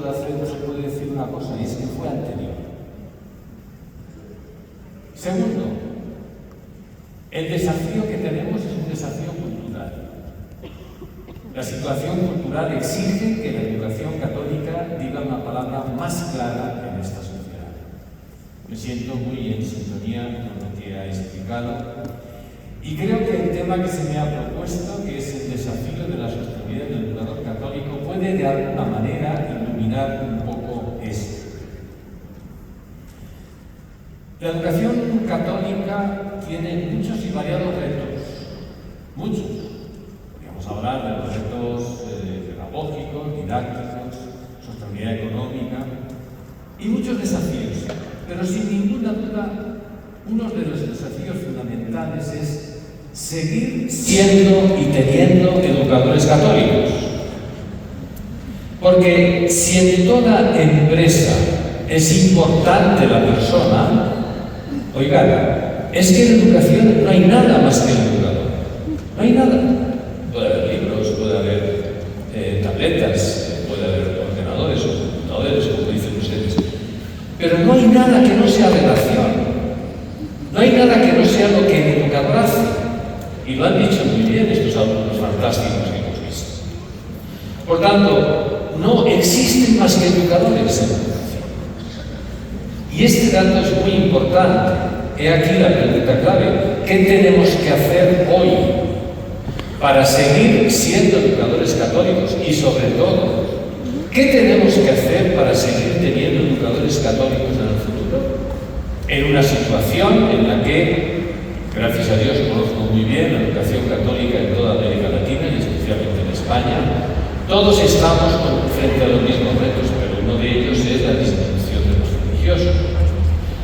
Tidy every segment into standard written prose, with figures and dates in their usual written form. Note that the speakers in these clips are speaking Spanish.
puede decir una cosa, y es que fue anterior. Segundo, el desafío que tenemos es un desafío cultural. La situación cultural exige que la educación católica diga una palabra más clara en esta sociedad. Me siento muy en sintonía con lo que ha explicado y creo que el tema que se me ha propuesto, que es el desafío de la sostenibilidad del educador católico, puede de alguna manera iluminar un poco esto. La educación católica tiene muchos y variados retos, muchos. Podríamos hablar de los retos pedagógicos, didácticos, sostenibilidad económica y muchos desafíos, pero sin ninguna duda uno de los desafíos fundamentales es seguir siendo y teniendo educadores católicos. Porque si en toda empresa es importante la persona, oigan, es que en educación no hay nada más que el educador. No hay nada. Puede haber libros, puede haber tabletas, puede haber ordenadores o computadores, como dicen ustedes. Pero no hay nada que no sea relación. No hay nada que no sea lo que el educador hace. Y lo han dicho muy bien estos alumnos fantásticos que hemos visto. Por tanto, no existen más que educadores en la educación. Y este dato es muy importante. He aquí la pregunta clave. ¿Qué tenemos que hacer hoy para seguir siendo educadores católicos? Y sobre todo, ¿qué tenemos que hacer para seguir teniendo educadores católicos en el futuro? En una situación en la que, gracias a Dios, conozco muy bien la educación católica en toda América Latina y especialmente en España, todos estamos frente a los mismos retos, pero uno de ellos es la disminución de los religiosos.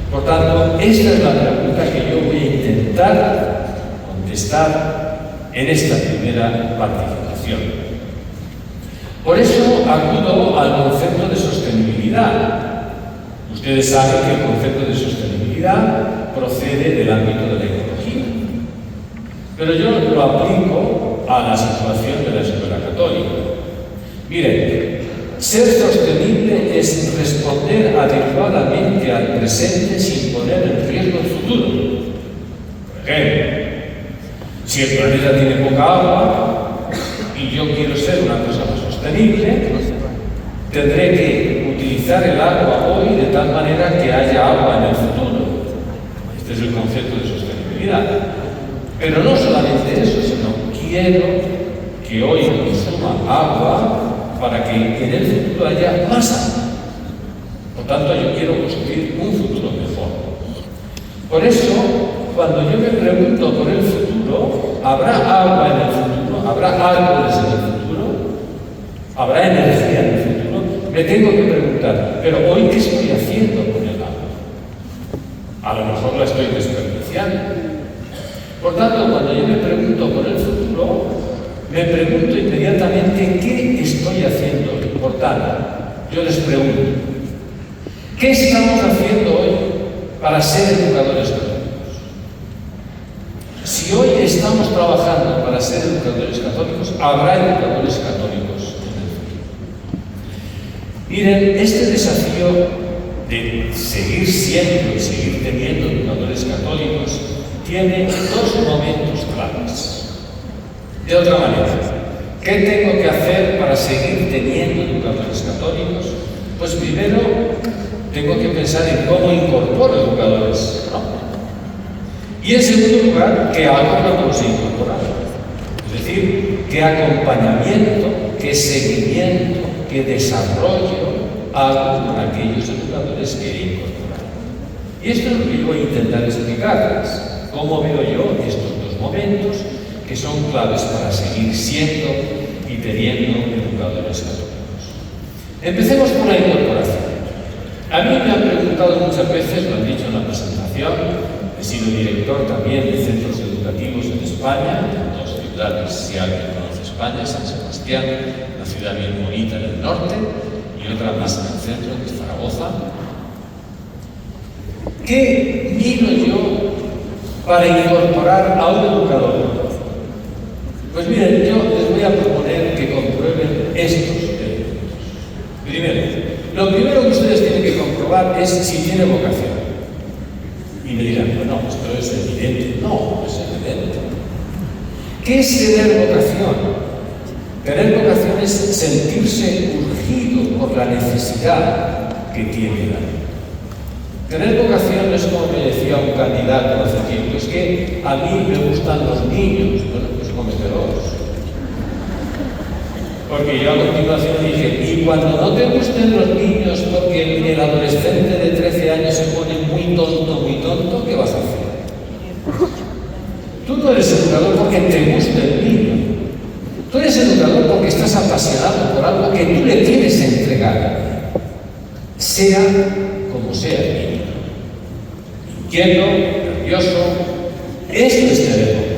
Por tanto, esta es la pregunta que yo voy a intentar contestar en esta primera participación. Por eso acudo al concepto de sostenibilidad. Ustedes saben que el concepto de sostenibilidad procede del ámbito de la ecología, pero yo lo aplico a la situación de la escuela católica. Miren, ser sostenible es responder adecuadamente al presente sin poner en riesgo el futuro. Por ejemplo, si el planeta tiene poca agua y yo quiero ser una cosa más sostenible, tendré que utilizar el agua hoy de tal manera que haya agua en el futuro. Este es el concepto de sostenibilidad. Pero no solamente eso, sino quiero que hoy consuma agua para que en el futuro haya más agua. Por tanto, yo quiero construir un futuro mejor. Por eso, cuando yo me pregunto por el futuro, ¿habrá agua en el futuro? ¿Habrá árboles en el futuro? ¿Habrá energía en el futuro? Me tengo que preguntar, ¿pero hoy qué estoy haciendo con el agua? A lo mejor la estoy desperdiciando. Por tanto, cuando yo me pregunto por el futuro, me pregunto inmediatamente qué estoy haciendo hoy. Por tanto, yo les pregunto, ¿qué estamos haciendo hoy para ser educadores católicos? Si hoy estamos trabajando para ser educadores católicos, habrá educadores católicos en el futuro. Miren, este desafío de seguir siendo y seguir teniendo educadores católicos tiene dos momentos claves. De otra manera, ¿qué tengo que hacer para seguir teniendo educadores católicos? Pues primero tengo que pensar en cómo incorporo educadores, ¿no? Y en segundo lugar, ¿qué hago cuando los he incorporado? Es decir, ¿qué acompañamiento, qué seguimiento, qué desarrollo hago con aquellos educadores que he incorporado? Y esto es lo que yo voy a intentar explicarles. ¿Cómo veo yo estos dos momentos que son claves para seguir siendo y teniendo educadores católicos? Empecemos por la incorporación. A mí me han preguntado muchas veces, lo han dicho en la presentación, he sido director también de centros educativos en España, en dos ciudades, si alguien conoce España, San Sebastián, una ciudad bien bonita en el norte, y otra más en el centro, que es Zaragoza. ¿Qué miro yo para incorporar a un educador? Pues miren, yo les voy a proponer que comprueben estos elementos. Lo primero que ustedes tienen que comprobar es si tiene vocación. Y me dirán, bueno, esto es evidente. No, no es evidente. ¿Qué es tener vocación? Tener vocación es sentirse urgido por la necesidad que tiene la vida. Tener vocación es como me decía un candidato hace tiempo, es que a mí me gustan los niños. Bueno, pues cómetelos. Porque yo a continuación dije, y cuando no te gusten los niños porque el adolescente de 13 años se pone muy tonto, ¿qué vas a hacer? Tú no eres educador porque te gusta el niño. Tú eres educador porque estás apasionado por algo que tú le quieres entregar, sea como sea el niño. Inquieto, nervioso, esto es tener vocación.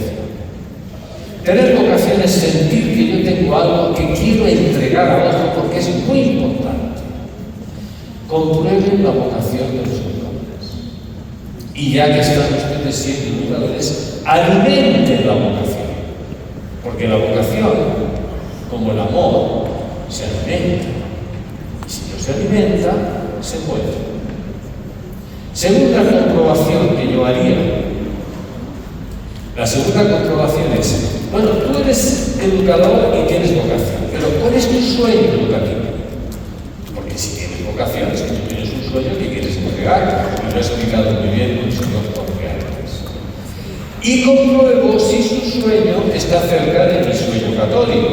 Tener vocación es sentir que yo tengo algo que quiero entregar a otro porque es muy importante. Comprueben la vocación de los educadores. Y ya que están ustedes siendo educadores, alimenten la vocación. Porque la vocación, como el amor, se alimenta. Y si no se alimenta, se muere. Segunda comprobación que yo haría. La segunda comprobación es, bueno, tú eres educador y tienes vocación, pero ¿cuál es tu sueño educativo? Porque si tienes vocación, es que tú tienes un sueño que quieres entregar, y lo he explicado muy bien el señor Jorge antes. Y compruebo si su sueño está cerca de mi sueño católico.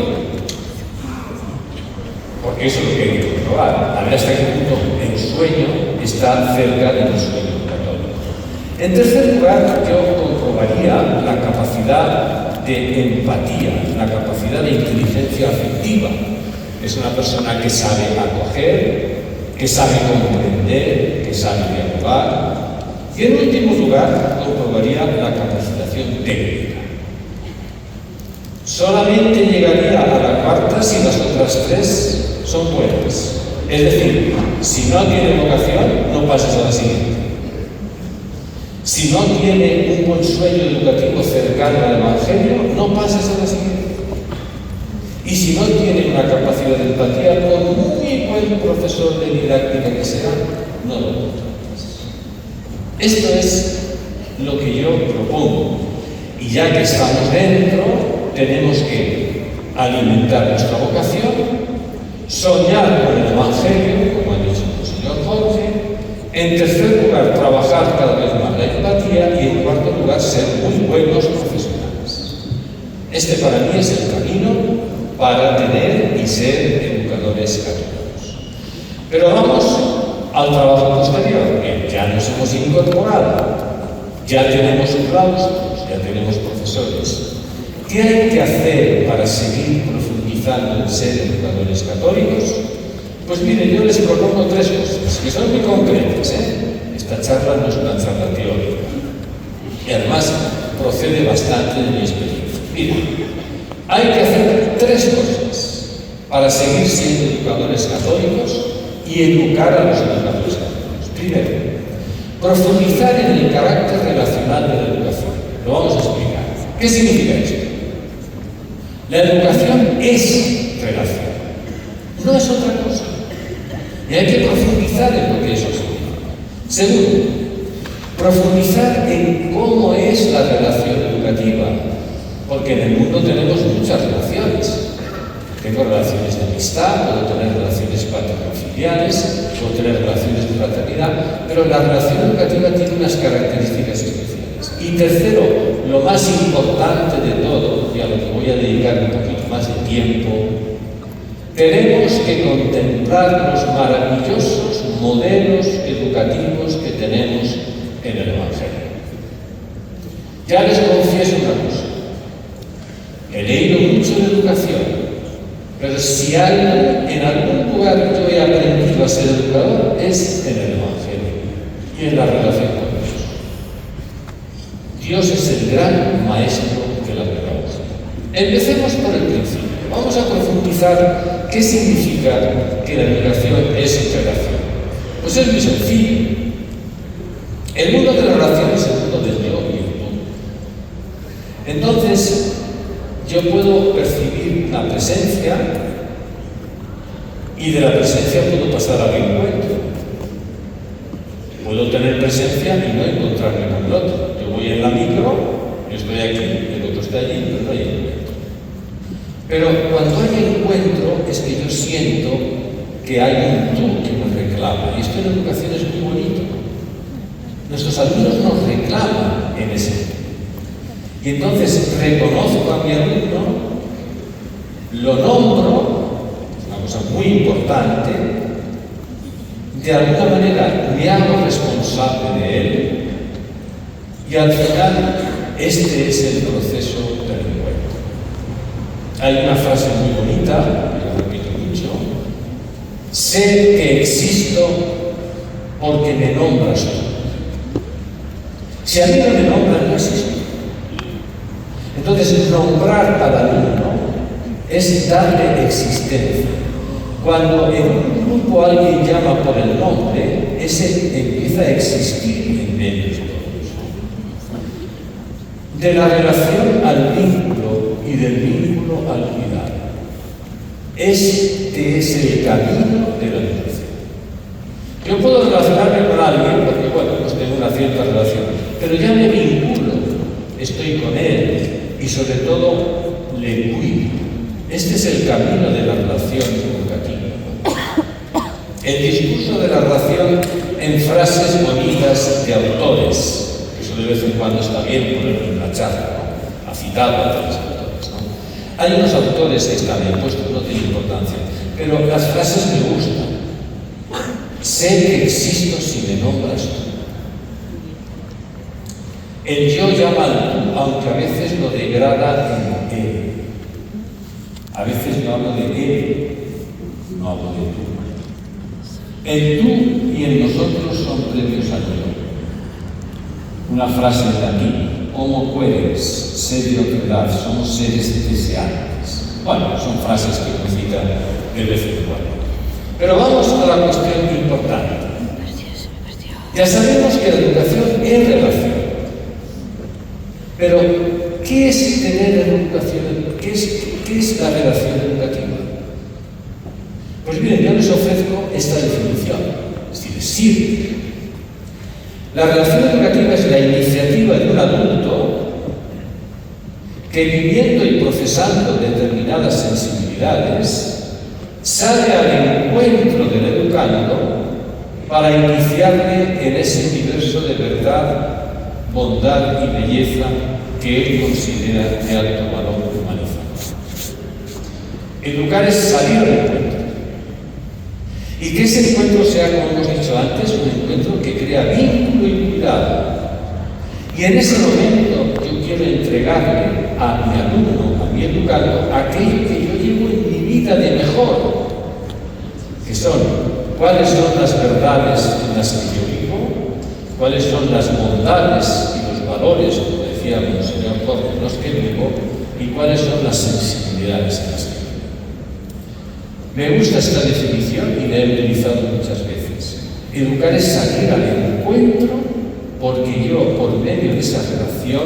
Porque eso es lo que hay que comprobar, a ver hasta qué punto el sueño está cerca de mi sueño católico. En tercer lugar, yo comprobaría la capacidad de empatía, la capacidad de inteligencia afectiva. Es una persona que sabe acoger, que sabe comprender, que sabe dialogar. Y en último lugar, comprobaría la capacitación técnica. Solamente llegaría a la cuarta si las otras tres son buenas. Es decir, si no tiene vocación, no pases a la siguiente. Si no tiene un buen sueño educativo cercano al Evangelio, no pases a la siguiente. Y si no tiene una capacidad de empatía, por muy buen profesor de didáctica que sea, no lo contratas. Esto es lo que yo propongo. Y ya que estamos dentro, tenemos que alimentar nuestra vocación, soñar con el Evangelio, como ha dicho el señor Jorge. En tercer lugar, trabajar cada vez más la empatía. Y en cuarto lugar, ser muy buenos profesionales. Este para mí es el camino para tener y ser educadores católicos. Pero vamos al trabajo posterior. Bien, ya nos hemos incorporado, ya tenemos claustros, ya tenemos profesores. ¿Qué hay que hacer para seguir profundizando en ser educadores católicos? Pues mire, yo les propongo tres cosas, que son muy concretas, Esta charla no es una charla teórica. Y además procede bastante de mi experiencia. Mire, hay que hacer tres cosas para seguir siendo educadores católicos y educar a los educadores católicos. Primero, profundizar en el carácter relacional de la educación. Lo vamos a explicar. ¿Qué significa esto? La educación es relación, no es otra cosa. Y hay que profundizar en lo que eso significa. Segundo, profundizar en cómo es la relación educativa, porque en el mundo tenemos muchas relaciones. Tengo relaciones de amistad, puedo tener relaciones paternofiliales, puedo tener relaciones de fraternidad, pero la relación educativa tiene unas características especiales. Y tercero, lo más importante de todo, y a lo que voy a dedicar un poquito más de tiempo, tenemos que contemplar los maravillosos modelos educativos que tenemos en el Evangelio. Ya les confieso una cosa, he leído mucho de educación, pero si en algún lugar yo he aprendido a ser educador, es en el Evangelio y en la relación con Dios. Dios es el gran maestro de la pedagogía. Empecemos por el principio. Vamos a profundizar qué significa que la educación es relación. Pues es muy sencillo. El mundo de la relación es el mundo del yo y el tú. Entonces, yo puedo percibir la presencia y Y de la presencia puedo pasar al encuentro. Puedo tener presencia y no encontrarme con el otro. Yo voy en la micro, yo estoy aquí, el otro está allí, pero no hay encuentro. Pero cuando hay encuentro es que yo siento que hay un tú que me reclama. Y esto en educación es muy bonito. Nuestros alumnos nos reclaman en ese tú. Y entonces reconozco a mi alumno, lo nombro, es una cosa muy importante, de alguna manera me hago responsable de él y al final este es el proceso del encuentro. Hay una frase muy bonita, que la repito mucho: sé que existo porque me nombras tú. Si a mí no me nombras, no existo. Entonces, nombrar al alumno es darle existencia. Cuando en un grupo alguien llama por el nombre, ese empieza a existir en ellos todos. De la relación al vínculo y del vínculo al cuidado. Este es el camino de la educación. Yo puedo relacionarme con alguien porque, bueno, pues tengo una cierta relación, pero ya me vinculo, estoy con él y sobre todo le cuido. Este es el camino de la relación educativa. El discurso de la relación en frases bonitas de autores, que eso de vez en cuando está bien ponerlo en una charla, ¿no? Ha citado a los autores, ¿no? Hay unos autores que están bien puestos, no tiene importancia, pero las frases me gustan. Sé que existo si me nombras tú. El yo llama al tú, aunque a veces lo degrada en él. A veces no hablo de él, no hablo de tú. El tú y el nosotros son previos al yo. Una frase en latín: homo queres, sed de otredad, somos seres deseantes. Bueno, son frases que me citan de vez en cuando. Pero vamos a la cuestión importante. Ya sabemos que la educación es relación. Pero, ¿qué es tener educación? ¿Qué es la relación educativa? Pues miren, yo les ofrezco esta definición. Es decir, sirve. La relación educativa es la iniciativa de un adulto que, viviendo y procesando determinadas sensibilidades, sale al encuentro del educando para iniciarle en ese universo de verdad, bondad y belleza que él considera de alto valor humanizado. Educar es salir al encuentro. Y que ese encuentro sea, como hemos dicho antes, un encuentro que crea vínculo y cuidado. Y en ese momento yo quiero entregarle a mi alumno, a mi educando, aquello que yo llevo en mi vida de mejor, que son cuáles son las verdades en las que yo vivo, cuáles son las bondades y los valores, como decía Monseñor Jorge, en los que vivo, y cuáles son las sensibilidades en las que vivo. Me gusta esta definición y la he utilizado muchas veces. Educar es salir al encuentro porque yo, por medio de esa relación,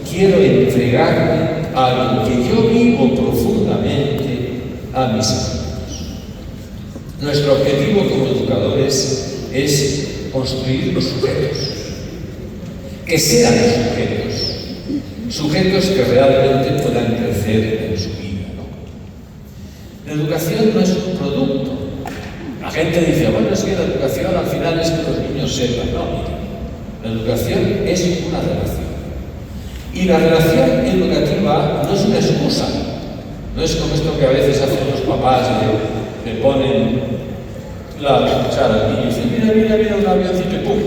quiero entregarme a lo que yo vivo profundamente a mis alumnos. Nuestro objetivo como educadores es construir los sujetos, que sean sujetos que realmente puedan crecer en su vida. La educación no es un producto. La gente dice, bueno, es que la educación al final es que los niños sepan. No, mira, la educación es una relación. Y la relación educativa no es una excusa. No es como esto que a veces hacen los papás, le ponen la cuchara al niño y dicen, mira, un avioncito y ¡pum!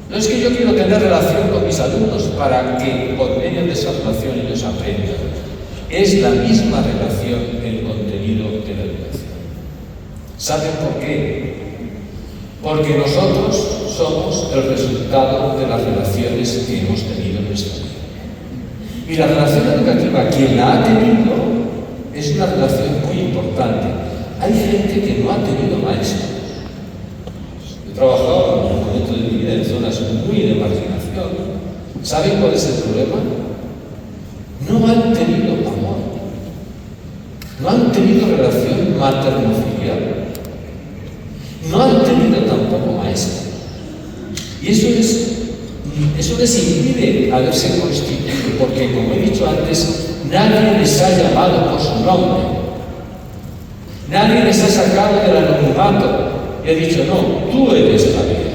No es que yo quiero tener relación con mis alumnos para que por medio de esa relación ellos aprendan. Es la misma relación el contenido de la educación. ¿Saben por qué? Porque nosotros somos el resultado de las relaciones que hemos tenido en nuestra vida. Y la relación educativa, quien la ha tenido, es una relación muy importante. Hay gente que no ha tenido maestros. He trabajado en un momento de mi vida en zonas muy de marginación. ¿Saben cuál es el problema? No han tenido amor. No han tenido relación materno-filial. Eso les impide haberse constituido, porque, como he dicho antes, nadie les ha llamado por su nombre. Nadie les ha sacado del anonimato y ha dicho, no, tú eres Javier,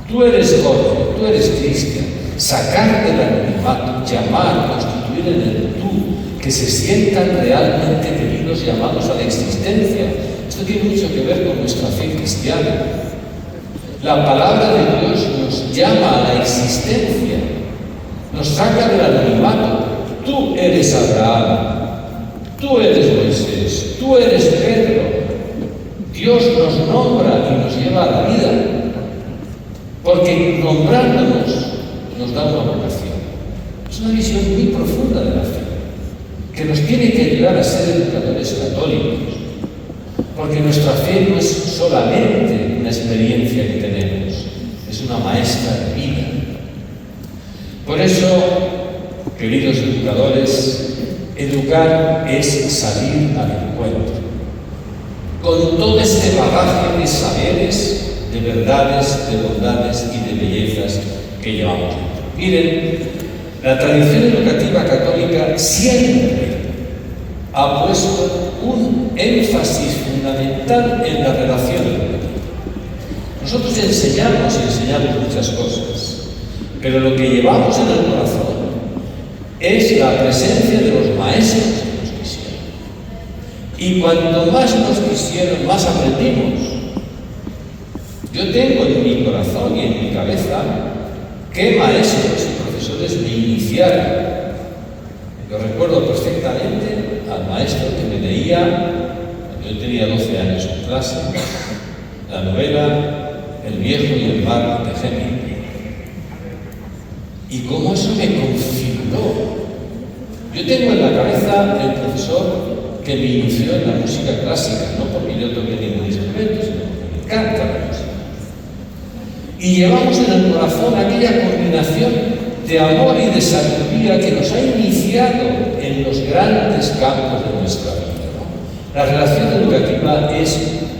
tú eres Jorge, tú eres Cristian. Sacar del anonimato, llamar, constituir en el tú, que se sientan realmente queridos, llamados a la existencia. Esto tiene mucho que ver con nuestra fe cristiana. La palabra de Dios nos llama a la existencia, nos saca del anonimato. Tú eres Abraham, tú eres Moisés, tú eres Pedro. Dios nos nombra y nos lleva a la vida, porque nombrándonos nos da una vocación. Es una visión muy profunda de la fe, que nos tiene que ayudar a ser educadores católicos, porque nuestra fe no es solamente una experiencia que tenemos, es una maestra de vida. Por eso, queridos educadores, educar es salir al encuentro con todo este bagaje de saberes, de verdades, de bondades y de bellezas que llevamos. Miren, la tradición educativa católica siempre ha puesto un énfasis fundamental en la relación educativa. Nosotros enseñamos muchas cosas, pero lo que llevamos en el corazón es la presencia de los maestros que nos quisieron. Y cuanto más nos quisieron, más aprendimos. Yo tengo en mi corazón y en mi cabeza qué maestros y profesores me iniciaron. Yo recuerdo perfectamente al maestro que me leía, cuando yo tenía 12 años en clase, la novela El viejo y el mar de Hemingway. Y cómo eso me configuró. Yo tengo en la cabeza el profesor que me inició en la música clásica, no porque yo toque ningún instrumento, sino porque me encanta la música. Y llevamos en el corazón aquella combinación de amor y de sabiduría que nos ha iniciado en los grandes campos de nuestra vida, ¿no? La relación educativa es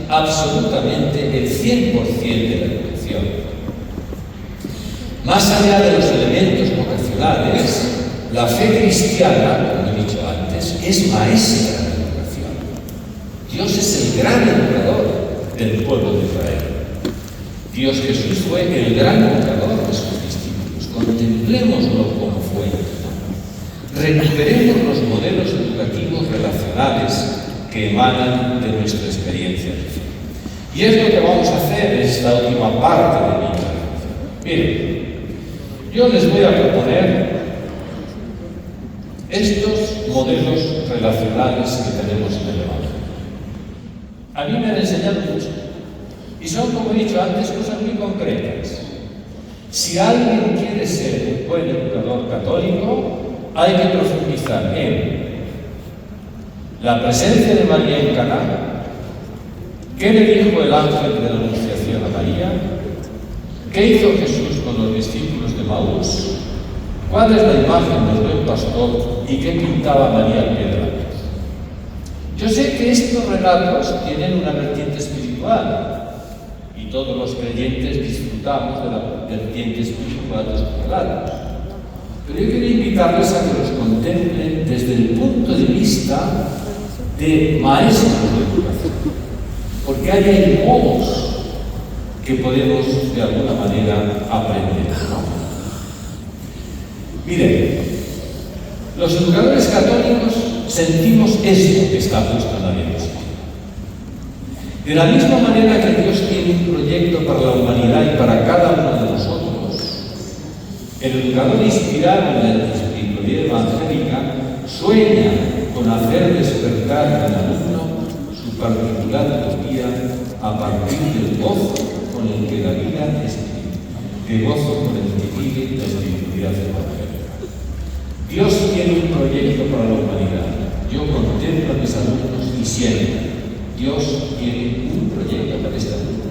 absolutamente el 100% de la educación. Más allá de los elementos vocacionales, la fe cristiana, como he dicho antes, es maestra de la educación. Dios es el gran educador del pueblo de Israel. Dios Jesús fue el gran educador de sus discípulos. Contemplémoslo como fue. Recuperemos los modelos educativos relacionales que emanan de nuestra experiencia de fe. Y es lo que vamos a hacer en esta última parte de mi intervención. Miren, yo les voy a proponer estos modelos relacionales que tenemos en el Evangelio. A mí me han enseñado mucho. Y son, como he dicho antes, cosas muy concretas. Si alguien quiere ser un buen educador católico, hay que profundizar en la presencia de María en Caná, qué le dijo el ángel de la Anunciación a María, qué hizo Jesús con los discípulos de Maús, cuál es la imagen del buen pastor y qué pintaba María al pie de la cruz. Yo sé que estos relatos tienen una vertiente espiritual, y todos los creyentes disfrutamos de la vertiente espiritual de estos relatos. Pero yo quiero invitarles a que los contemplen desde el punto de vista de maestros de educación, porque hay modos que podemos de alguna manera aprender, ¿no? Miren, los educadores católicos sentimos esto que está puesto en la Biblia. De la misma manera que Dios tiene un proyecto para la humanidad y para cada uno de nosotros, el educador inspirado en la espiritualidad evangélica sueña con hacer despertar en el alumno su particular utopía a partir del gozo con el que la vida es de gozo con el que vive la espiritualidad evangélica. Dios tiene un proyecto para la humanidad. Yo contemplo a mis alumnos y siento. Dios tiene un proyecto para este mundo.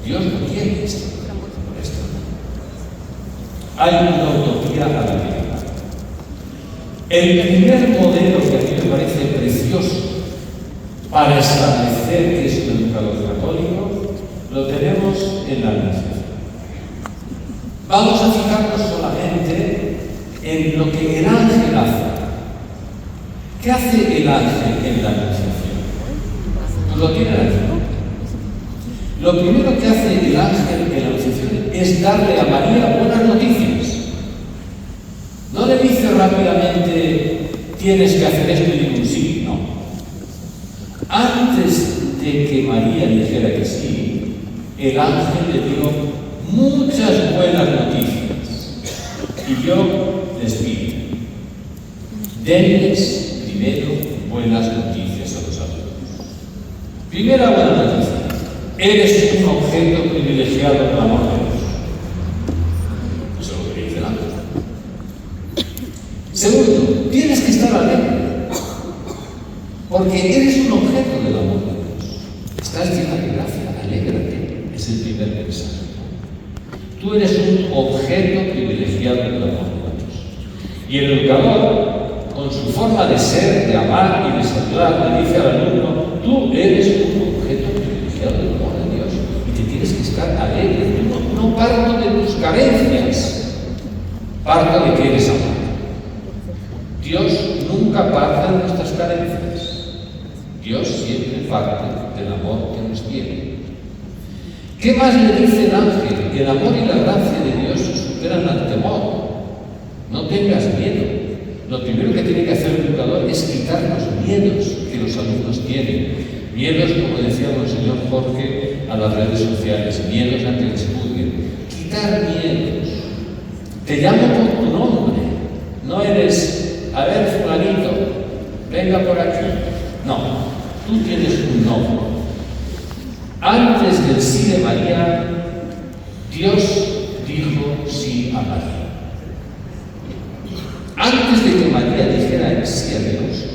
Dios no tiene este proyecto para este mundo. Hay una utopía a la vida. El primer modelo que a mí me parece precioso para establecer que es un educador católico lo tenemos en la Anunciación. Vamos a fijarnos solamente en lo que el ángel hace. ¿Qué hace el ángel en la Anunciación? Pues lo tiene aquí. Lo primero que hace el ángel en la Anunciación es darle a María buenas noticias. No le dice rápidamente, tienes que hacer esto y digo un sí, no. Antes de que María dijera que sí, el ángel le dio muchas buenas noticias. Y yo les pido, denles primero buenas noticias a los alumnos. Primera buena noticia, eres un objeto privilegiado del amor de Dios. Eso es lo que dice el ángel. Segundo, tienes que estar alegre, porque eres un objeto del amor de Dios. Estás llena de gracia, alégrate, es el primer mensaje. Tú eres un objeto privilegiado del amor de Dios. Y el educador, con su forma de ser, de amar y de saludar, le dice al alumno, tú eres un objeto privilegiado del amor de Dios y te tienes que estar alegre. No parto de tus carencias, parto de que eres amado. Dios nunca parte de nuestras carencias. Dios siempre parte del amor que nos tiene. ¿Qué más le dice el ángel? Que el amor y la gracia de Dios superan al temor. No tengas miedo. Lo primero que tiene que hacer el educador es quitar los miedos que los alumnos tienen. Miedos, como decía el señor Jorge, a las redes sociales. Miedos a que les juzguen. Quitar miedos. Te llamo por tu nombre. No eres, a ver, fulanito, venga por aquí. No, tú tienes un nombre. Antes del sí de María, Dios dijo sí a María. Antes de que María dijera el sí a Dios,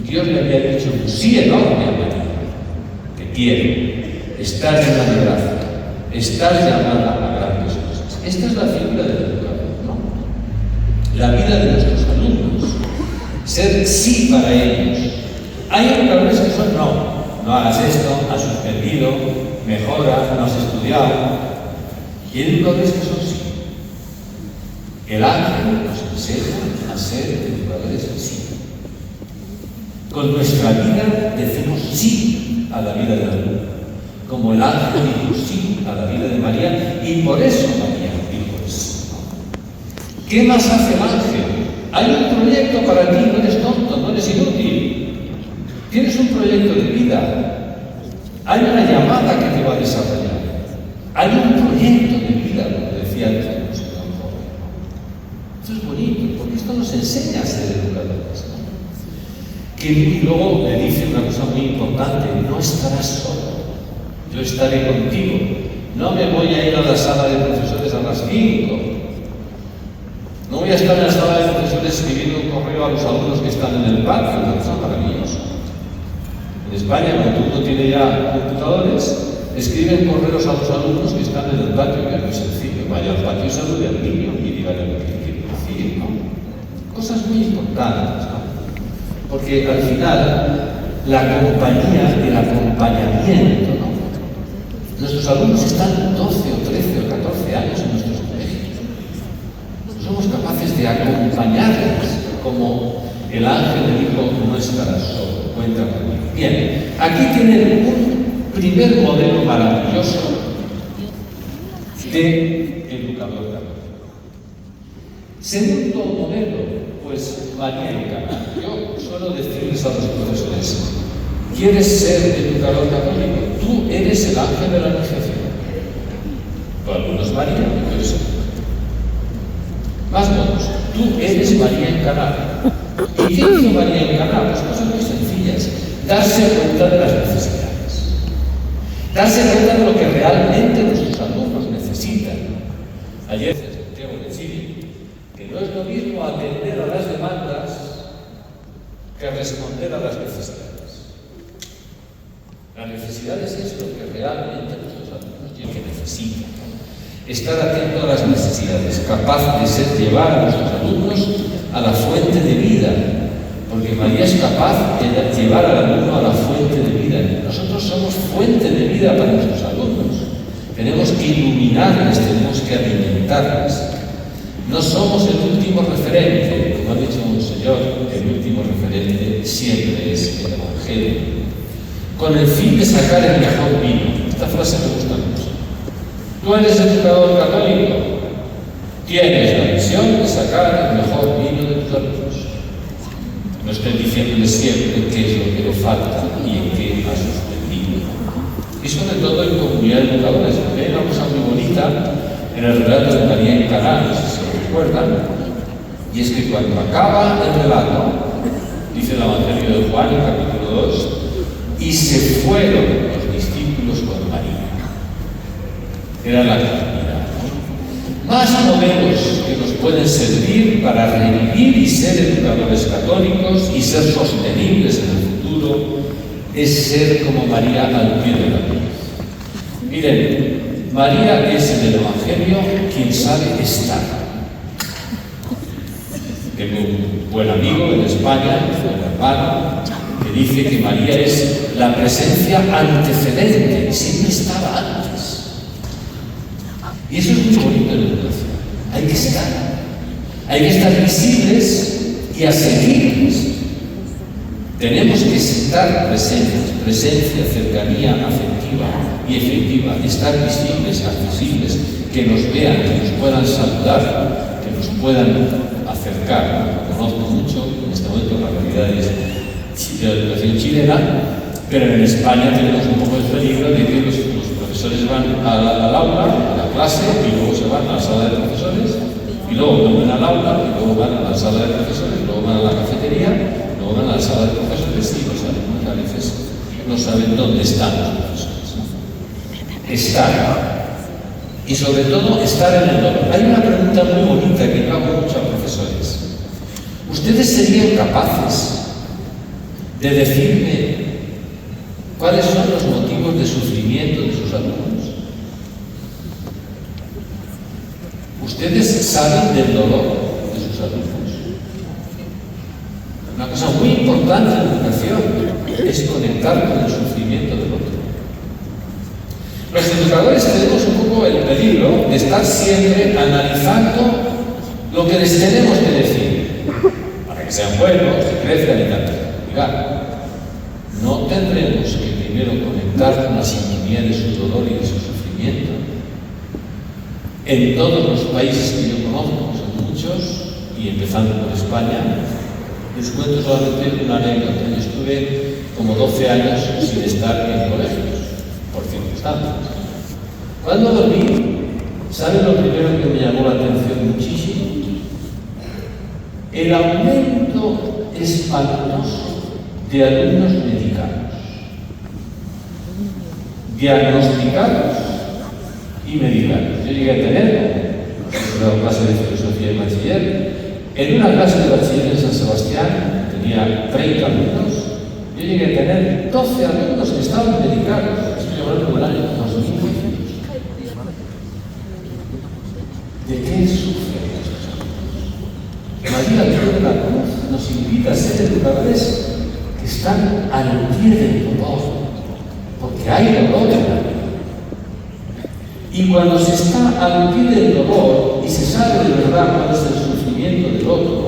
Dios le había dicho un sí enorme a María. Te quiero, estás llena de gracia, estás llamada a grandes cosas. Esta es la figura del educador, ¿no? La vida de nuestros alumnos, ser sí para ellos. Hay educadores que son no hagas esto, has suspendido, mejora, no has estudiado. Y hay educadores que son sí. El ángel nos enseña a ser educadores sí. Con nuestra vida decimos sí a la vida del alumno, como el ángel dijo sí a la vida de María, y por eso María dijo sí. ¿Qué más hace el ángel? Hay un proyecto para ti, no eres tonto, no eres inútil. Tienes un proyecto de vida. Hay una llamada que te va a desarrollar. Hay un proyecto de vida, como decía antes el señor Jorge. Esto es bonito, porque esto nos enseña a ser educadores, ¿no? Y luego le dice una cosa muy importante, no estarás solo, yo estaré contigo. No me voy a ir a la sala de profesores a las 5. No voy a estar en la sala de profesores escribiendo un correo a los alumnos que están en el patio, que es maravilloso. En España, cuando uno tiene ya computadores, escriben correos a los alumnos que están en el patio, que es muy sencillo. Vaya al patio y salude al niño y dígale lo que quiere decir, ¿no? Cosas muy importantes, ¿no? Porque al final, la compañía, el acompañamiento, ¿no? Nuestros alumnos están 12 o 13 o 14 años en nuestros colegios. Somos capaces de acompañarles, como el ángel le dijo, no estarás solo, cuenta conmigo. Bien, aquí tienen un primer modelo maravilloso de educador católico. Segundo modelo, pues María en Cana. Yo suelo decirles a los profesores, ¿quieres ser educador católico? Tú eres el ángel de la Anunciación. Para algunos María, yo soy. Más modos, tú eres María en Cana. ¿Y qué hizo María en Cana? Pues cosas muy sencillas. Darse cuenta de las necesidades. Darse cuenta de lo que realmente nuestros alumnos necesitan. Ayer Santiago decía que no es lo mismo atender a las demandas que responder a las necesidades. Las necesidades es lo que realmente nuestros alumnos necesitan. Estar atento a las necesidades, capaz de llevar a nuestros alumnos a la fuente de vida, porque María es capaz de llevar al alumno a la fuente de vida. Nosotros somos fuente de vida para nuestros alumnos. Tenemos que iluminarles, tenemos que alimentarles. No somos el último referente, como ha dicho un señor, el último referente siempre es el Evangelio, con el fin de sacar el mejor vino. Esta frase me gusta mucho. Tú eres educador católico, tienes la misión de sacar el mejor vino de tus alumnos. No estoy diciéndole siempre qué es lo que le falta y en qué ha suspendido. Y sobre todo en comunidad de educadores. Hay una cosa muy bonita en el relato de María en Caná, no sé si lo recuerdan, y es que cuando acaba el relato, dice el Evangelio de Juan, capítulo 2, y se fueron los discípulos con María. Era la comunidad. Más modelos que nos pueden servir para revivir y ser educadores católicos y ser sostenibles en el futuro es ser como María al pie de la cruz. Miren, María es en el Evangelio quien sabe estar. Tengo un buen amigo en España, un hermano, que dice que María es la presencia antecedente, siempre estaba antes. Y eso es muy bonito en la educación. Hay que estar visibles y asequibles. Tenemos que estar presentes, presencia, cercanía afectiva y efectiva, estar visibles, accesibles, que nos vean, que nos puedan saludar, que nos puedan acercar. Conozco mucho en este momento las realidades de la educación chilena, pero en España tenemos un poco el peligro de que los profesores van al aula, a la clase, y luego se van a la sala de profesores, y luego vuelven al aula, y luego van a la sala de profesores, y luego van a la cafetería, y luego van a la sala de profesores, y los alumnos a veces no saben dónde están los profesores. Estar. Y sobre todo, estar en el dolor. Hay una pregunta muy bonita que yo hago mucho a profesores. ¿Ustedes serían capaces de decirme cuáles son los motivos de sufrimiento de sus alumnos? ¿Ustedes saben del dolor de sus alumnos? Una cosa muy importante en la educación es conectar con el sufrimiento del otro. Los educadores tenemos un poco el peligro de estar siempre analizando lo que les tenemos que decir, para que sean buenos, que crezcan y tal. Oiga, no tendremos que primero conectar con la sintonía de su dolor y de su sufrimiento. En todos los países que yo conozco, son muchos, y empezando por España, les cuento solamente una anécdota. Yo estuve como 12 años sin estar en colegios, por circunstancias. Cuando volví, ¿saben lo primero que me llamó la atención muchísimo? El aumento espantoso de alumnos medicados, diagnosticados y medicados. Yo llegué a tener, he dado clase de filosofía y bachiller, en una clase de bachiller en San Sebastián, tenía 30 alumnos, yo llegué a tener 12 alumnos que estaban medicados. Estoy hablando del año 2000. ¿De qué sufren estos alumnos? María de la Cruz nos invita a ser educadores que están al pie del dolor, porque hay dolor en la vida. Y cuando se está al pie del dolor y se sabe de verdad cuál es el sufrimiento del otro,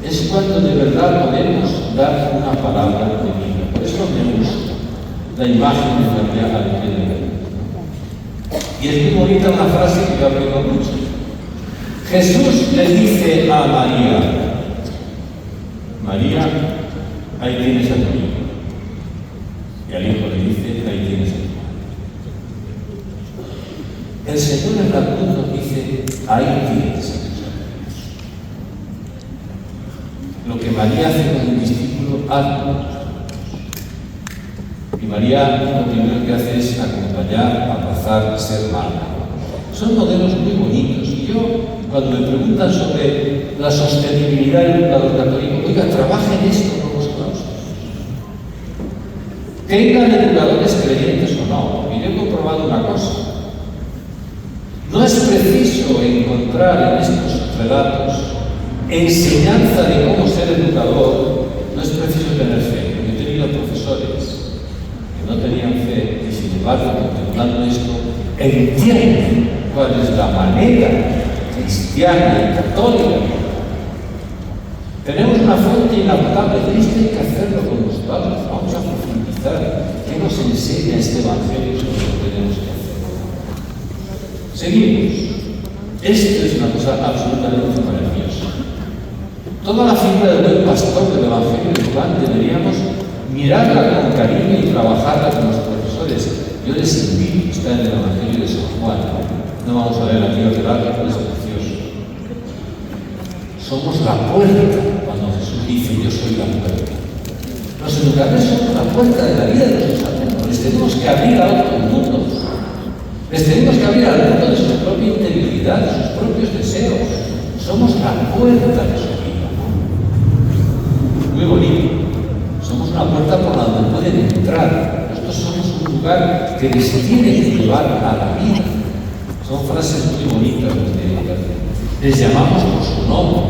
es cuando de verdad podemos dar una palabra de vida. Por eso me gusta la imagen de María al pie del dolor. Y es muy bonita una frase que yo aplico mucho. Jesús le dice a María, María, ahí tienes a tu hijo. Y al hijo le dice, ahí tienes a tu hijo. El Señor en la cruz nos dice, ahí tienes a tus hijos. Lo que María hace con el discípulo, hazlo. Y María lo primero que hace es acompañar, abrazar, ser madre. Son modelos muy bonitos. Y yo, cuando me preguntan sobre la sostenibilidad del educador católico, oiga, trabajen esto con los claustros. Tengan educadores creyentes o no, porque yo he comprobado una cosa. No es preciso encontrar en estos relatos enseñanza de cómo ser educador, no es preciso tener fe. Yo he tenido profesores que no tenían fe y sin embargo, contemplando esto, entiende cuál es la manera cristiana y católica. Tenemos una fuente inagotable de esto, hay que hacerlo con los padres. Vamos a profundizar. ¿Qué nos enseña este Evangelio sobre lo que tenemos que hacer? Seguimos. Esto es una cosa absolutamente maravillosa. Toda la figura del buen pastor del Evangelio de Juan deberíamos mirarla con cariño y trabajarla con los profesores. Yo les invito, está en el Evangelio de San Juan. No vamos a ver aquí el relato, pero es precioso. Somos la puerta, cuando Jesús dice, yo soy la puerta. Los educadores somos la puerta de la vida de nuestros alumnos. Les tenemos que abrir a otro mundo. Les tenemos que abrir al mundo de su propia integridad, de sus propios deseos. Somos la puerta de su vida. Muy bonito. Somos una puerta por la donde pueden entrar. Nosotros somos un lugar que les tiene que llevar a la vida. Son frases muy bonitas les llamamos por su nombre.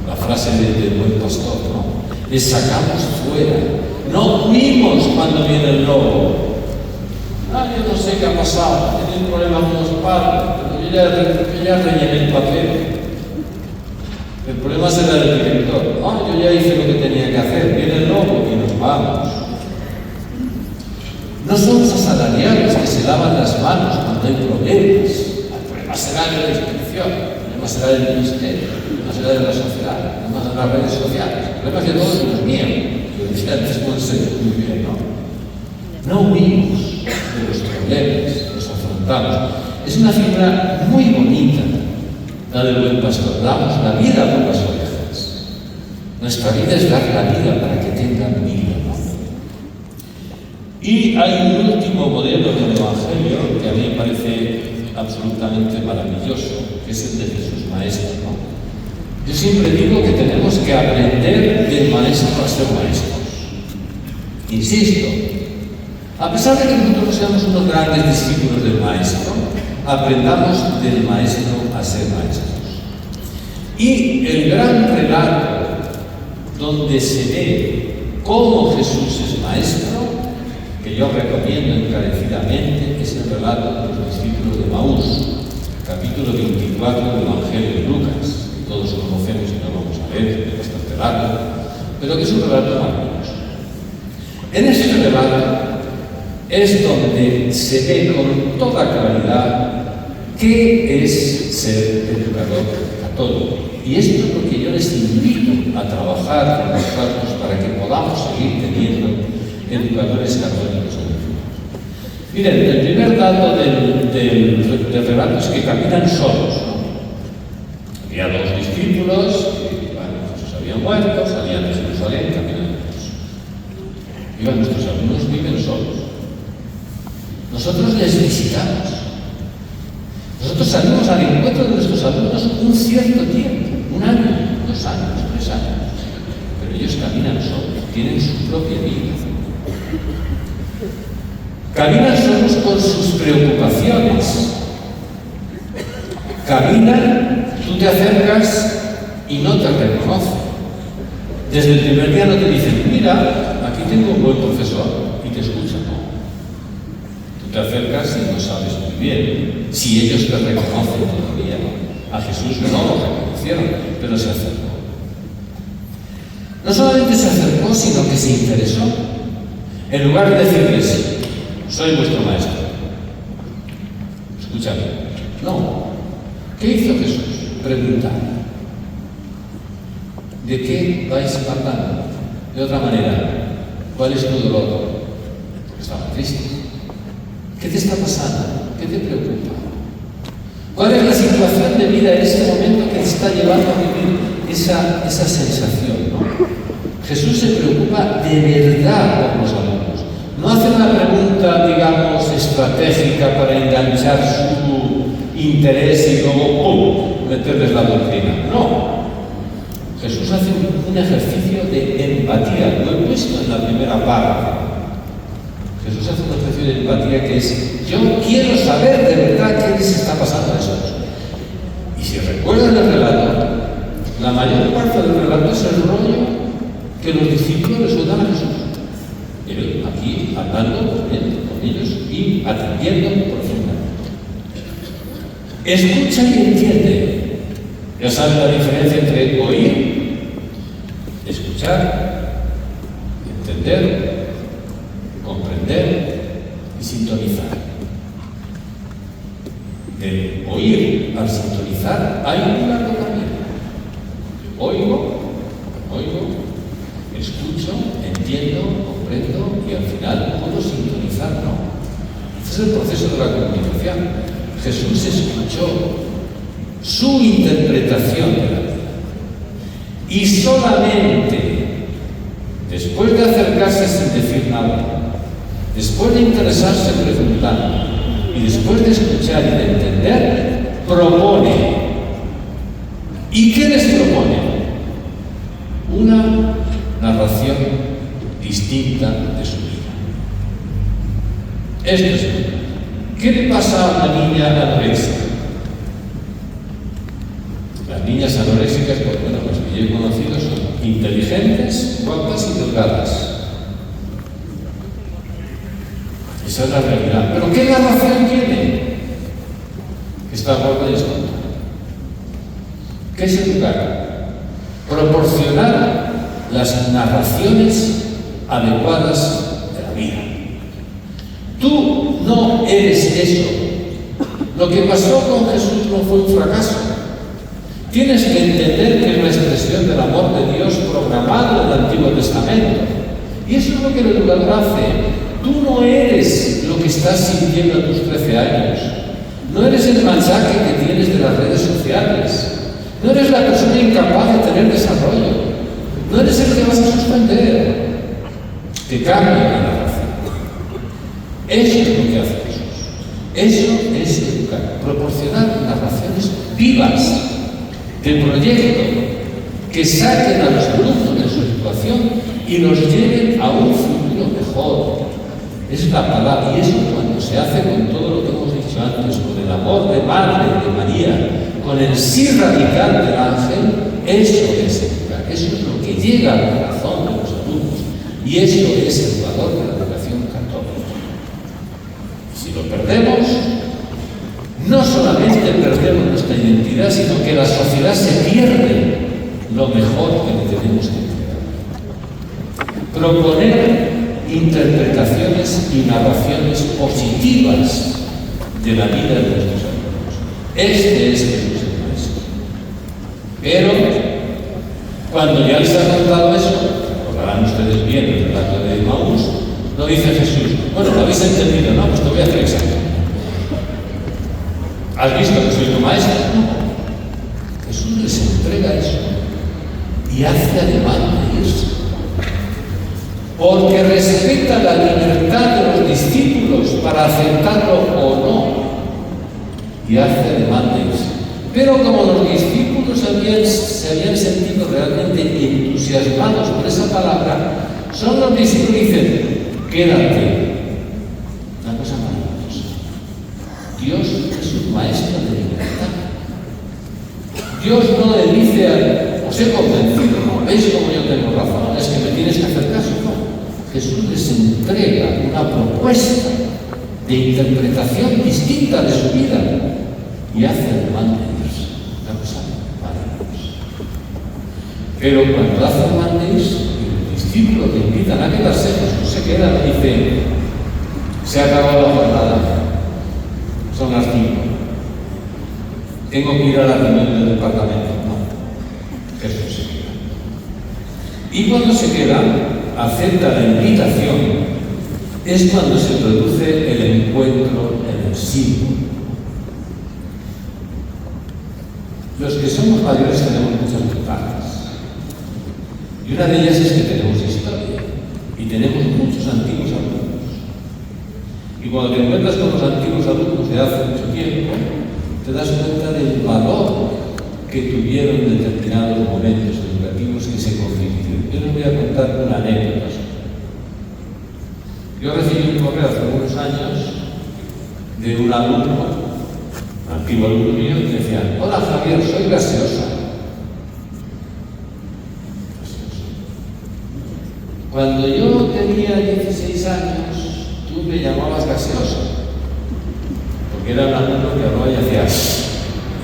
La frase del buen pastor, ¿no? Les sacamos fuera. No huimos cuando viene el lobo. Yo no sé qué ha pasado, he tenido un problema con los padres, pero yo ya rellené el papel. El problema será del director. Yo ya hice lo que tenía que hacer, viene el lobo y nos vamos. No somos asalariados que se lavan las manos cuando hay problemas. El problema será de la institución, el problema será del ministerio, el problema será de la sociedad, el problema será de las redes sociales, el problema es de todos los míos. Y lo decía antes con muy bien, ¿no? No huimos de los problemas, los afrontamos. Es una figura muy bonita, la del buen pastor. Damos la vida por las ovejas. Nuestra vida es dar la vida para que tengan vida, ¿no? Y hay un último modelo del Evangelio que a mí me parece absolutamente maravilloso, que es el de Jesús Maestro, ¿no? Yo siempre digo que tenemos que aprender del Maestro a ser maestros. Insisto, a pesar de que nosotros no seamos unos grandes discípulos del Maestro, aprendamos del Maestro a ser maestros. Y el gran relato donde se ve cómo Jesús es maestro, que yo recomiendo encarecidamente, es el relato de los discípulos de Maús, capítulo 24 del Evangelio de Lucas, que todos conocemos y no vamos a ver, es bastante largo, pero que es un relato maravilloso. En ese relato es donde se ve con toda claridad qué es ser educador católico. Y esto es lo que yo les invito a trabajar con los casos para que podamos seguir teniendo educadores católicos en el futuro. Miren, el primer dato del relato es que caminan solos, ¿no? Había dos discípulos que, Jesús había muerto, salían de Jerusalén, caminando solos. Nuestros alumnos viven solos. Nosotros les visitamos. Nosotros salimos al encuentro de nuestros alumnos un cierto tiempo, 1 año, 2 años, 3 años. Pero ellos caminan solos, tienen su propia vida. Caminan solos con sus preocupaciones. Caminan, tú te acercas y no te reconocen. Desde el primer día no te dicen, mira, aquí tengo un buen profesor, y te escuchan, ¿no? Tú te acercas y no sabes muy bien si ellos te reconocen todavía. A Jesús no lo reconocieron, pero se acercó. No solamente se acercó, sino que se interesó. En lugar de decirles, soy vuestro maestro. Escúchame. No. ¿Qué hizo Jesús? Preguntar. ¿De qué vais hablando? De otra manera, ¿cuál es tu dolor? Porque estaba triste. ¿Qué te está pasando? ¿Qué te preocupa? ¿Cuál es la situación de vida en este momento que te está llevando a vivir esa sensación, ¿no? Jesús se preocupa de verdad por los alumnos. No hace una pregunta, digamos, estratégica para enganchar su interés y luego, ¡pum!, meterles la doctrina. No. Jesús hace un ejercicio de empatía. Lo he puesto en la primera parte. Jesús hace un ejercicio de empatía que es, yo quiero saber de verdad qué les está pasando a esos. Y si recuerdan el relato, la mayor parte del relato es el rollo que los discípulos le sueltan a Jesús. Pero aquí hablando con ellos y atendiendo profundamente. Escucha y entiende. Ya sabes la diferencia entre oír, escuchar, entender, comprender y sintonizar. De oír al sintonizar hay un largo camino. Oigo, escucho, entiendo, comprendo y al final puedo sintonizar, ¿no? Este es el proceso de la comunicación. Jesús escuchó su interpretación de la vida. Y solamente después de acercarse sin decir nada, después de interesarse preguntando y después de escuchar y de entender, propone. ¿Y qué les propone? Una narración distinta de su vida. Esto es. ¿Qué le pasa a una niña anoréxica? Las niñas anoréxicas, pues bueno, las que yo he conocido son inteligentes, guapas y delgadas. Esa es la realidad. ¿Pero qué narración tiene? Que está gorda y esconda. ¿Qué es educar? Proporcionar las narraciones adecuadas de la vida. Tú no eres eso. Lo que pasó con Jesús no fue un fracaso. Tienes que entender que es una expresión del amor de Dios programado en el Antiguo Testamento. Y eso es lo que el educador hace. Tú no eres lo que estás sintiendo a tus 13 años. No eres el mensaje que tienes de las redes sociales. No eres la persona incapaz de tener desarrollo. No eres el que vas a suspender. Te cambia la narración. Eso es lo que hace Jesús. Eso es educar. Proporcionar narraciones vivas de proyecto que saquen a los alumnos de su situación y los lleven a un futuro mejor. Es la palabra, y eso cuando se hace con todo lo que hemos dicho antes, con el amor de Madre de María, con el sí radical del ángel, eso es educar. Eso es lo que llega al corazón de los alumnos. Y eso es el valor de la educación católica. Si lo perdemos, no solamente perdemos nuestra identidad, sino que la sociedad se pierde lo mejor que le tenemos que entregar. Proponer interpretaciones y narraciones positivas de la vida de nuestros alumnos. Este es Jesús el Maestro. Pero, cuando ya les ha contado eso, recordarán ustedes bien el relato de Maús, no dice Jesús, bueno, ¿lo habéis entendido? No, pues te voy a hacer examen. ¿Has visto que soy tu maestro? No. Jesús les entrega eso y hace ademán de irse. Porque respeta la libertad de los discípulos para aceptarlo o no. Y hace ademán de irse. Pero como los discípulos se habían sentido realmente entusiasmados por esa palabra, son los discípulos que dicen, quédate. Una cosa maravillosa. Dios es un maestro de libertad. Dios no le dice, os he convencido, ¿no? ¿Veis cómo yo tengo razón? Es que me tienes que hacer caso, ¿no? Jesús les entrega una propuesta de interpretación distinta de su vida y hace ademán de irse. Una cosa maravillosa. Pero cuando hace ademán de irse, los discípulos le invitan a quedarse, Jesús se queda y dice, se ha acabado la jornada, son las 5. Tengo que ir a la reunión del departamento. No, Jesús se queda. Y cuando se queda, acepta la invitación, es cuando se produce el encuentro en el símbolo. Los que somos mayores tenemos muchas ventajas. Y una de ellas es que tenemos historia y tenemos muchos antiguos alumnos. Y cuando te encuentras con los antiguos alumnos de hace mucho tiempo, te das cuenta del valor que tuvieron en determinados momentos educativos que se convirtieron. Yo les voy a contar una anécdota. Yo recibí un correo hace algunos años de un alumno, un antiguo alumno mío, que decía, hola Javier, soy gaseosa. Cuando yo tenía 16 años, tú me llamabas gaseosa, porque era un alumno que hablaba y hacía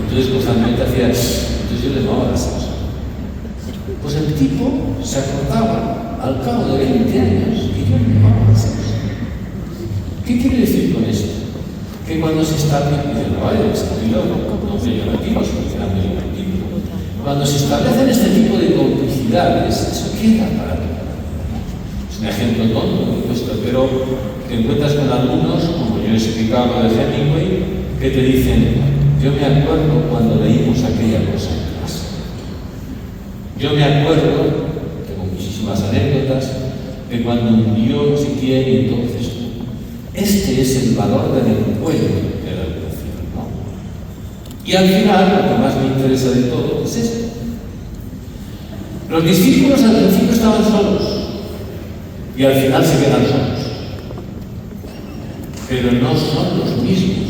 Entonces constantemente hacía, entonces yo le llamaba las cosas. Pues el tipo se acordaba al cabo de 20 años y yo le llamaba las cosas. ¿Qué quiere decir con esto? Que cuando se establecen, cuando se establecen este tipo de complicidades, eso queda para ti. Es un ejemplo tonto, pero te encuentras con alumnos, como yo he explicado de Hemingway, que te dicen, yo me acuerdo cuando leímos aquella cosa en clase. Yo me acuerdo, tengo muchísimas anécdotas, de cuando murió no sé quién y entonces tú. Este es el valor del encuentro de la educación, ¿no? Y al final, lo que más me interesa de todo es esto. Los discípulos al principio estaban solos y al final se quedan solos. Pero no son los mismos.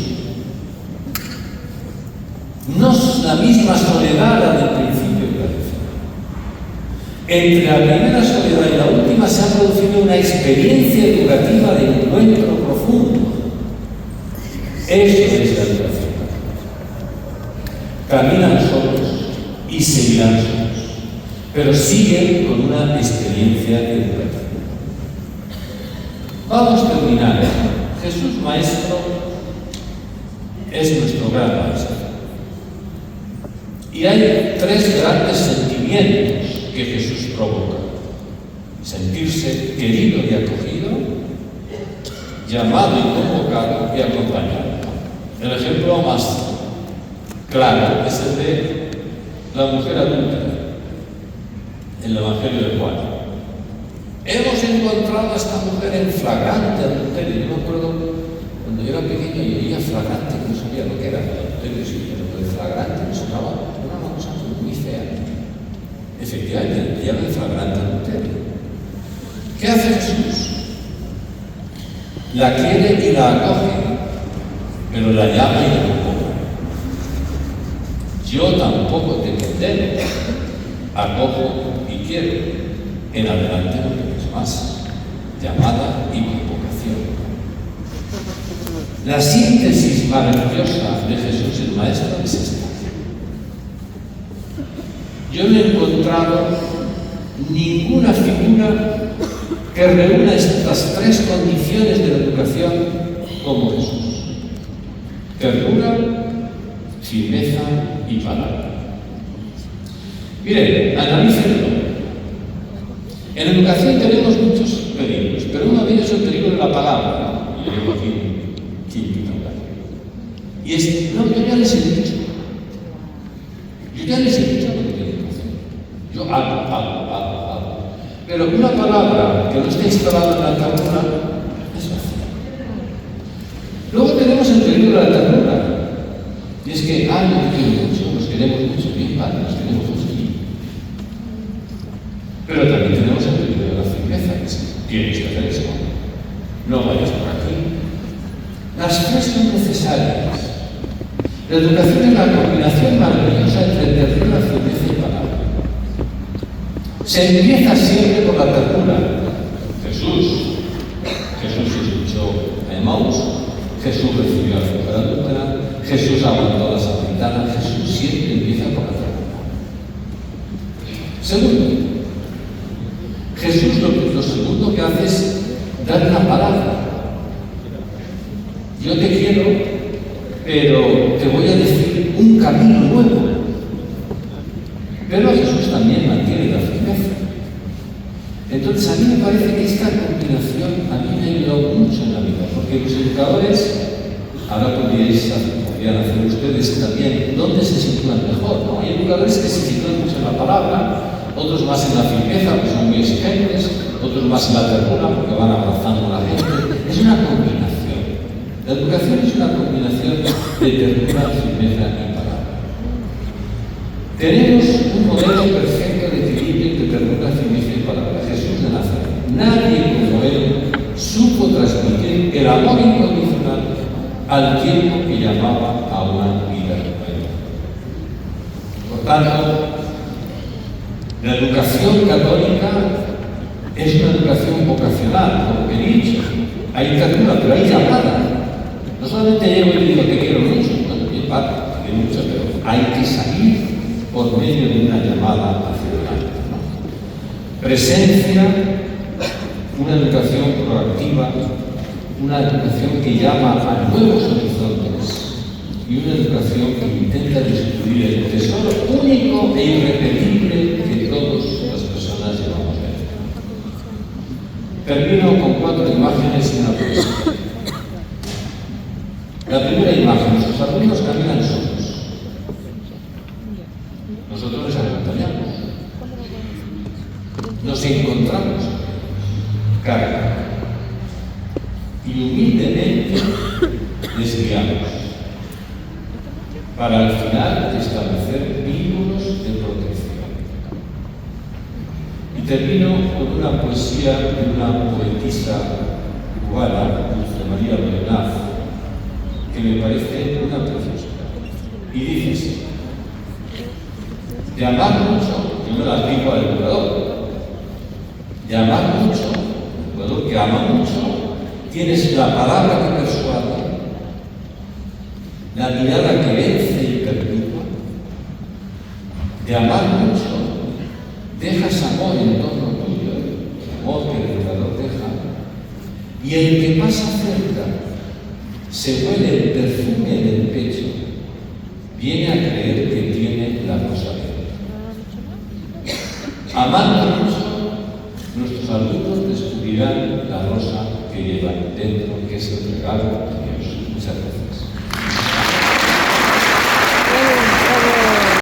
No es la misma soledad la del principio y la del final. Entre la primera soledad y la última se ha producido una experiencia educativa de encuentro profundo. Eso es la educación. Caminan solos y seguirán solos, pero siguen con una experiencia educativa. Vamos a terminar. Jesús Maestro es nuestro gran maestro. Y hay tres grandes sentimientos que Jesús provoca: sentirse querido y acogido, llamado y convocado y acompañado. El ejemplo más claro es el de la mujer adulta en el Evangelio de Juan. Hemos encontrado a esta mujer en flagrante adulterio. Yo me acuerdo cuando yo era pequeño y oía flagrante, no sabía lo que era adulterio, sí, pero el flagrante me sonaba una cosa muy fea. Efectivamente, llama de flagrante adulterio. ¿Qué hace Jesús? La quiere y la acoge, pero la llama y la convoca. Yo tampoco te condeno, acojo y quiero. En adelante no tienes más. Llamada y convocación. La síntesis maravillosa de Jesús el Maestro es esta. Yo no he encontrado ninguna figura que reúna estas tres condiciones de la educación como Jesús: ternura, firmeza y palabra. Miren, analícenlo. En educación tenemos muchos peligros, pero uno de ellos es el peligro de la palabra. Y yo digo aquí, y es, no, yo ya les he dicho. Yo ya les he dicho lo que tienen que hacer. Yo hago. Pero una palabra que no está instalada en la ternura es vacía. Luego tenemos el peligro de la ternura. Y es que, nos quiero mucho, nos queremos mucho, bien, vale, nos queremos mucho. Pero también tenemos el peligro de la firmeza, que es, tienes que hacer eso. No vayas por aquí. Las tres son necesarias. La educación es la combinación maravillosa entre ternura, firmeza y palabra. Se empieza siempre por la ternura. Jesús escuchó a Emaús, Jesús recibió a la mujer adúltera, Jesús aguantó a la samaritana. Jesús siempre empieza por la ternura. Segundo, Jesús lo segundo que hace es dar una palabra. Yo te quiero, pero te voy a decir un camino nuevo. Pero Jesús también mantiene la firmeza. Entonces a mí me parece que esta combinación a mí me ha ayudado mucho en la vida, porque los educadores, ahora podrían hacer ustedes también dónde se sitúan mejor, ¿no? Hay educadores que se sitúan mucho en la palabra, otros más en la firmeza, porque son muy exigentes, otros más en la ternura, porque van abrazando a la gente. Es una combinación. La educación es una combinación de ternura, firmeza y palabra. Tenemos un modelo perfecto de equilibrio entre ternura, firmeza y palabra: Jesús de Nazaret. Nadie como él supo transmitir el amor incondicional al tiempo que llamaba a una vida nueva. Por tanto, la educación católica es una educación vocacional, como he dicho. Hay ternura, pero hay llamada. No solamente llego y digo te quiero mucho, bueno, bien, vale, te quiero mucho, pero hay que salir por medio de una llamada hacia adelante, ¿no? Presencia, una educación proactiva, una educación que llama a nuevos horizontes y una educación que intenta descubrir el tesoro único e irrepetible que todas las personas llevamos dentro. Termino con 4 imágenes y una poesía. La primera imagen: nuestros alumnos caminan solos. Nosotros les acompañamos. Nos encontramos cara a cara y humildemente les guiamos para al final establecer vínculos de protección. Y termino con una poesía de una poetisa cubana, Dulce María Bernaz, que me parece una preciosidad. Y dice así: de amar mucho, yo me la aplico al educador, de amar mucho, el educador que ama mucho, tienes la palabra que persuade, la mirada que vence y perturba. De amar mucho, dejas amor en torno tuyo, el amor que el educador deja, y el que pasa cerca se huele el perfume del pecho, viene a creer que tiene la rosa dentro. Amando mucho, nuestros alumnos descubrirán la rosa que llevan dentro, que es el regalo